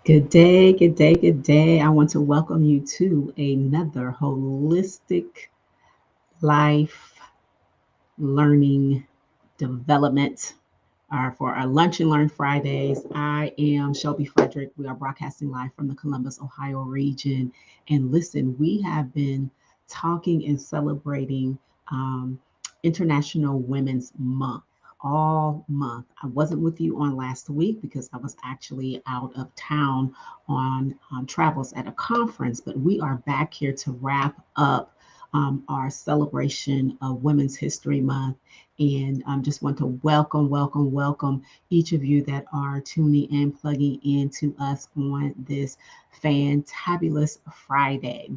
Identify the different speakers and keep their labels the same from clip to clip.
Speaker 1: Good day, good day, good day. I want to welcome you to another holistic life learning development for our Lunch and Learn Fridays. I am Shelby Frederick. We are broadcasting live from the Columbus, Ohio region. And listen, we have been talking and celebrating um, International Women's Month all month. I wasn't with you on last week because I was actually out of town on travels at a conference, but we are back here to wrap up our celebration of Women's History Month. And just want to welcome each of you that are tuning in, plugging into us on this fantabulous Friday.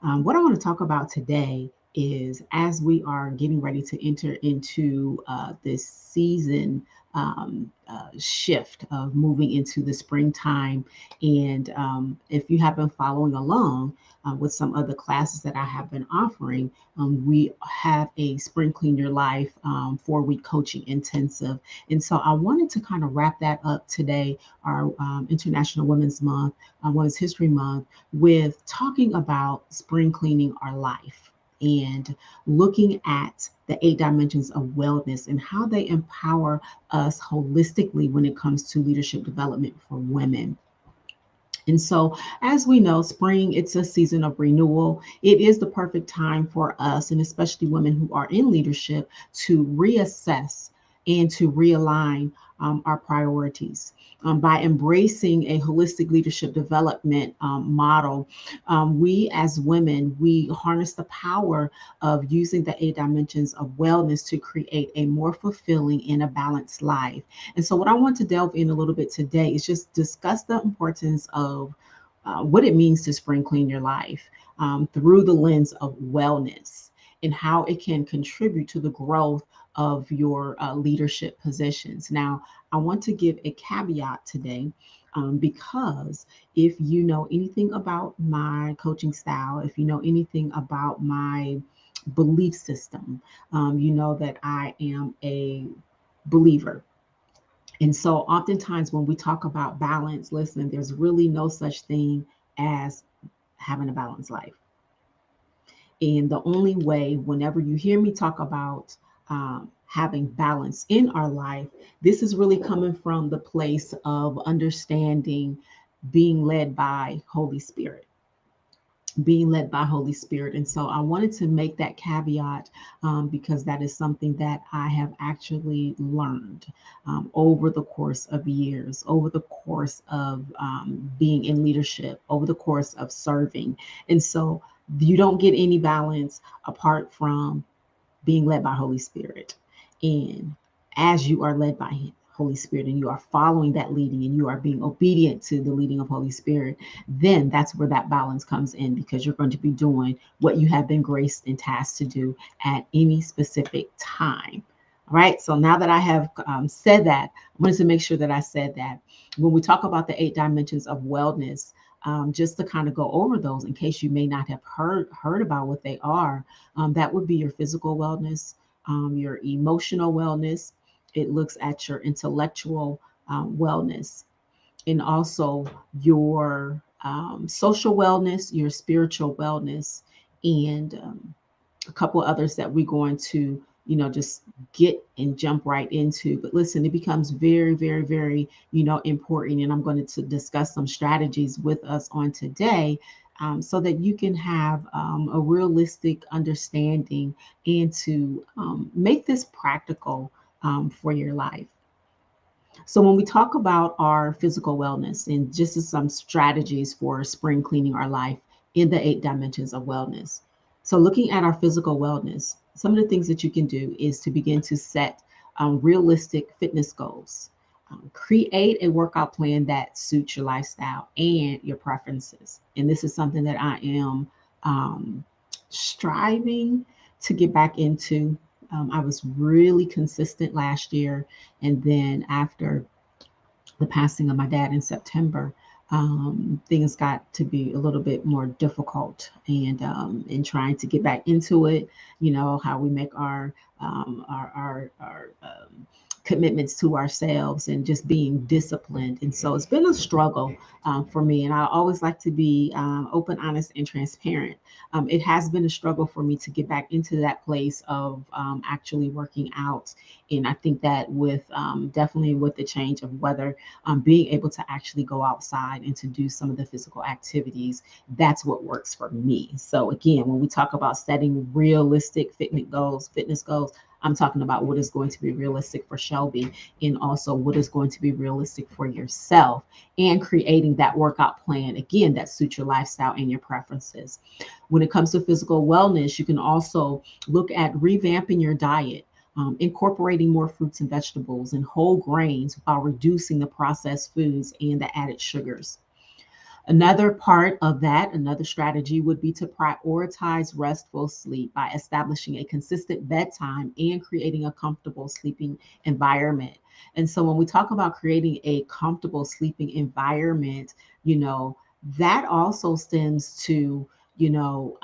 Speaker 1: What I want to talk about today is as we are getting ready to enter into this season shift of moving into the springtime. And if you have been following along with some other classes that I have been offering, we have a Spring Clean Your Life 4-week coaching intensive. And so I wanted to kind of wrap that up today, our International Women's Month, Women's History Month, with talking about spring cleaning our life and looking at the 8 dimensions of wellness and how they empower us holistically when it comes to leadership development for women. And so, as we know, spring, it's a season of renewal. It is the perfect time for us, and especially women who are in leadership, to reassess and to realign our priorities. By embracing a holistic leadership development model, we as women, we harness the power of using the 8 dimensions of wellness to create a more fulfilling and a balanced life. And so, what I want to delve in a little bit today is just discuss the importance of what it means to spring clean your life through the lens of wellness and how it can contribute to the growth of your leadership positions. Now, I want to give a caveat today because if you know anything about my coaching style, if you know anything about my belief system, you know that I am a believer. And so, oftentimes, when we talk about balance, listen, there's really no such thing as having a balanced life. And the only way, whenever you hear me talk about having balance in our life, this is really coming from the place of understanding being led by Holy Spirit, being led by Holy Spirit. And so I wanted to make that caveat because that is something that I have actually learned over the course of years, over the course of being in leadership, over the course of serving. And so you don't get any balance apart from being led by Holy Spirit. And as you are led by Him, Holy Spirit, and you are following that leading and you are being obedient to the leading of Holy Spirit, then that's where that balance comes in because you're going to be doing what you have been graced and tasked to do at any specific time. All right. So now that I have said that, I wanted to make sure that I said that when we talk about the 8 dimensions of wellness, just to kind of go over those in case you may not have heard about what they are, that would be your physical wellness, your emotional wellness. It looks at your intellectual wellness and also your social wellness, your spiritual wellness, and a couple others that we're going to, just get and jump right into. But listen, it becomes very, very, very, important. And I'm going to discuss some strategies with us on today so that you can have a realistic understanding and to make this practical for your life. So when we talk about our physical wellness and just as some strategies for spring cleaning our life in the 8 dimensions of wellness. So looking at our physical wellness, some of the things that you can do is to begin to set realistic fitness goals. Create a workout plan that suits your lifestyle and your preferences. And this is something that I am striving to get back into. I was really consistent last year. And then after the passing of my dad in September, things got to be a little bit more difficult. And in trying to get back into it, how we make our commitments to ourselves and just being disciplined. And so it's been a struggle for me. And I always like to be open, honest, and transparent. It has been a struggle for me to get back into that place of actually working out. And I think that with definitely with the change of weather, being able to actually go outside and to do some of the physical activities, that's what works for me. So again, when we talk about setting realistic fitness goals, I'm talking about what is going to be realistic for Shelby and also what is going to be realistic for yourself, and creating that workout plan, again, that suits your lifestyle and your preferences. When it comes to physical wellness, you can also look at revamping your diet. Incorporating more fruits and vegetables and whole grains while reducing the processed foods and the added sugars. Another part of that, another strategy would be to prioritize restful sleep by establishing a consistent bedtime and creating a comfortable sleeping environment. And so when we talk about creating a comfortable sleeping environment, you know, that also stems to, you know,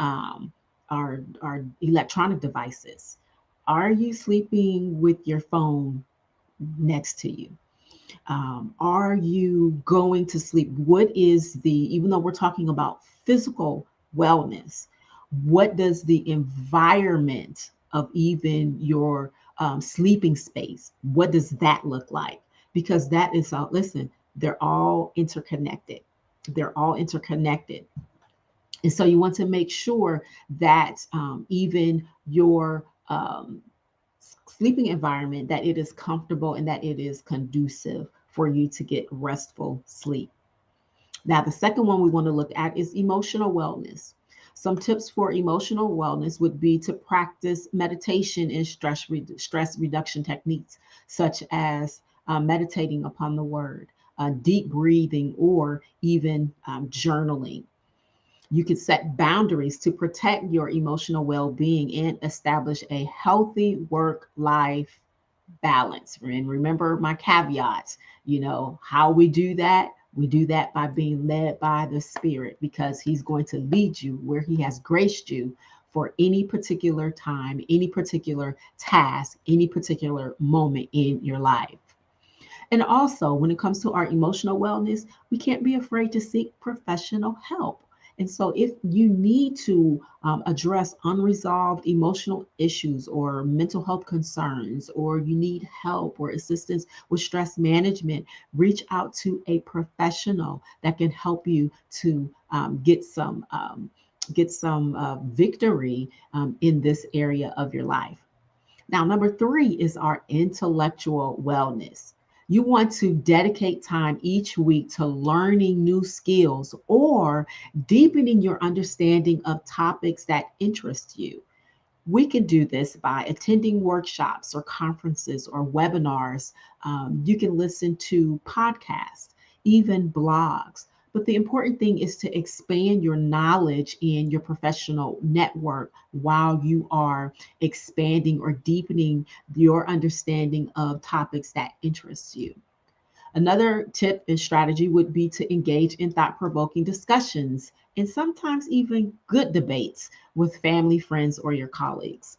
Speaker 1: our electronic devices. Are you sleeping with your phone next to you? Are you going to sleep? What is even though we're talking about physical wellness, what does the environment of even your sleeping space, what does that look like? Because that is, listen, they're all interconnected. They're all interconnected. And so you want to make sure that even your sleeping environment, that it is comfortable and that it is conducive for you to get restful sleep. Now, the second one we want to look at is emotional wellness. Some tips for emotional wellness would be to practice meditation and stress reduction techniques, such as meditating upon the word, deep breathing, or even journaling. You can set boundaries to protect your emotional well being and establish a healthy work life balance. And remember my caveats, how we do that. We do that by being led by the Spirit, because He's going to lead you where He has graced you for any particular time, any particular task, any particular moment in your life. And also, when it comes to our emotional wellness, we can't be afraid to seek professional help. And so, if you need to address unresolved emotional issues or mental health concerns, or you need help or assistance with stress management, reach out to a professional that can help you to get some victory in this area of your life. Now, number three is our intellectual wellness. You want to dedicate time each week to learning new skills or deepening your understanding of topics that interest you. We can do this by attending workshops or conferences or webinars. You can listen to podcasts, even blogs. But the important thing is to expand your knowledge and your professional network while you are expanding or deepening your understanding of topics that interest you. Another tip and strategy would be to engage in thought provoking discussions and sometimes even good debates with family, friends, or your colleagues.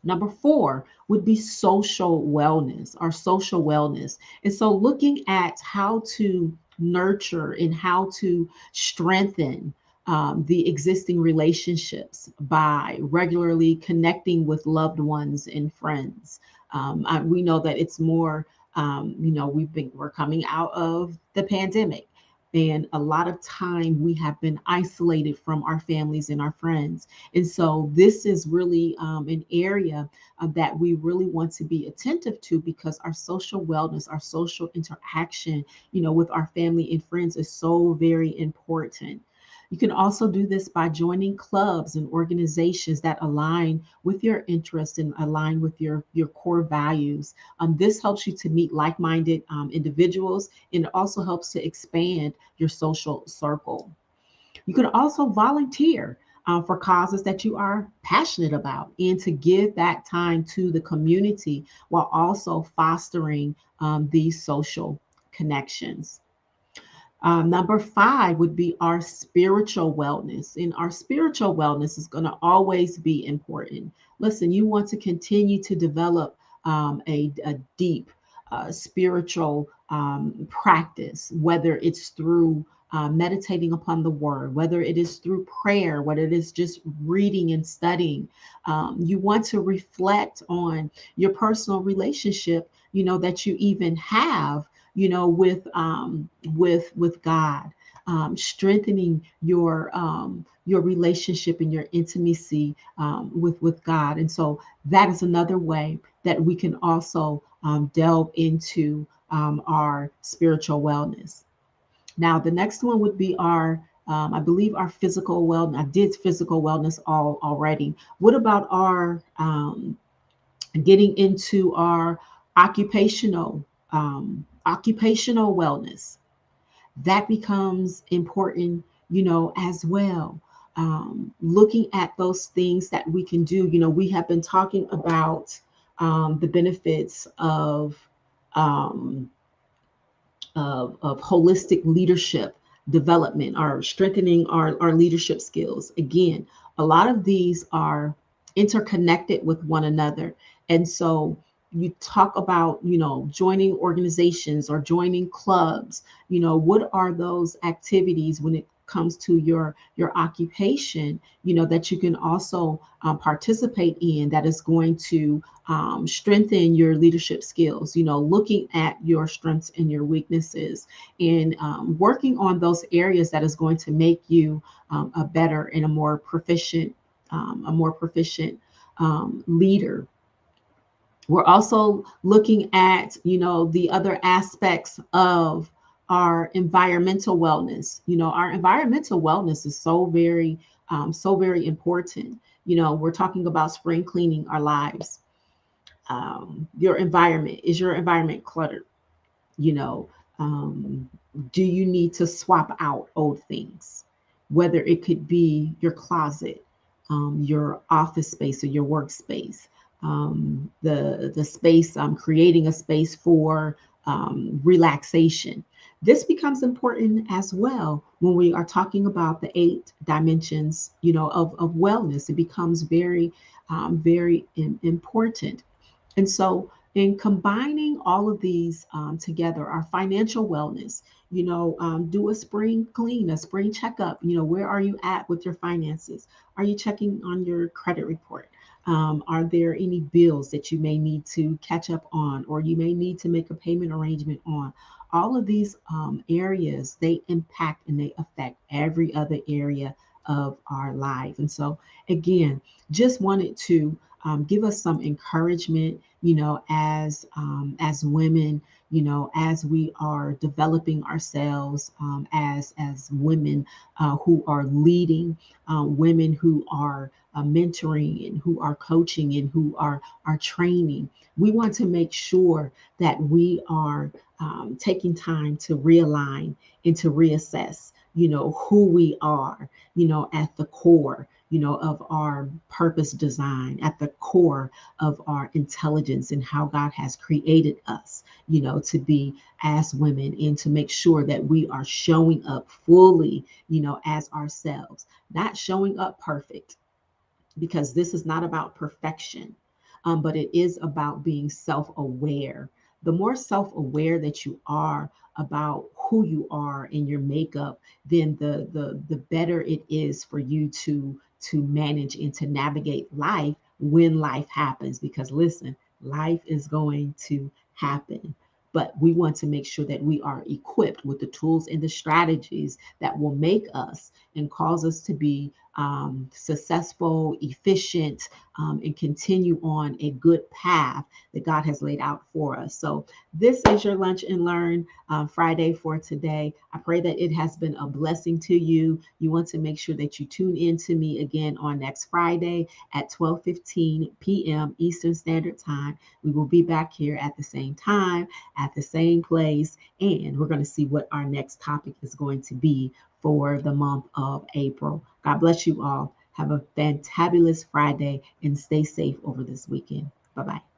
Speaker 1: Number four would be social wellness, our social wellness. And so looking at how to nurture and how to strengthen the existing relationships by regularly connecting with loved ones and friends. We know that it's more, we're coming out of the pandemic. And a lot of time we have been isolated from our families and our friends. And so this is really an area that we really want to be attentive to, because our social wellness, our social interaction, with our family and friends is so very important. You can also do this by joining clubs and organizations that align with your interests and align with your core values. This helps you to meet like-minded individuals, and it also helps to expand your social circle. You can also volunteer for causes that you are passionate about, and to give that time to the community while also fostering these social connections. Number five would be our spiritual wellness. And our spiritual wellness is going to always be important. Listen, you want to continue to develop a deep spiritual practice, whether it's through meditating upon the word, whether it is through prayer, whether it is just reading and studying. You want to reflect on your personal relationship, that you even have, with God, strengthening your relationship and your intimacy with God. And so that is another way that we can also delve into our spiritual wellness. Now, the next one would be I believe our physical wellness. I did physical wellness already. What about our getting into our occupational wellness? That becomes important, as well. Looking at those things that we can do. We have been talking about the benefits um, of holistic leadership development, or strengthening our leadership skills. Again, a lot of these are interconnected with one another. And so you talk about, joining organizations or joining clubs. What are those activities when it comes to your occupation, that you can also participate in, that is going to strengthen your leadership skills, looking at your strengths and your weaknesses, and working on those areas that is going to make you a better and a more proficient leader. We're also looking at, the other aspects of our environmental wellness. Our environmental wellness is so very important. We're talking about spring cleaning our lives. Your environment cluttered? you know um, do you need to swap out old things, whether it could be your closet, your office space or your workspace, the space, creating a space for relaxation. This becomes important as well when we are talking about the 8 dimensions, of wellness. It becomes very important. And so, in combining all of these together, our financial wellness, do a spring clean, a spring checkup. Where are you at with your finances? Are you checking on your credit report? Are there any bills that you may need to catch up on, or you may need to make a payment arrangement on? All of these areas, they impact and they affect every other area of our life. And so, again, just wanted to give us some encouragement, as women, as we are developing ourselves, as women who are leading, women who are mentoring and who are coaching and who are training. We want to make sure that we are taking time to realign and to reassess, who we are, at the core, of our purpose design, at the core of our intelligence and how God has created us, to be as women, and to make sure that we are showing up fully, as ourselves, not showing up perfect, because this is not about perfection, but it is about being self aware. The more self aware that you are about who you are in your makeup, then the better it is for you to manage and to navigate life when life happens. Because listen, life is going to happen. But we want to make sure that we are equipped with the tools and the strategies that will make us and cause us to be successful, efficient, and continue on a good path that God has laid out for us. So, this is your Lunch and Learn Friday for today. I pray that it has been a blessing to you. You want to make sure that you tune in to me again on next Friday at 12:15 p.m. Eastern Standard Time. We will be back here at the same time, at the same place, and we're going to see what our next topic is going to be for the month of April. God bless you all. Have a fantabulous Friday and stay safe over this weekend. Bye bye.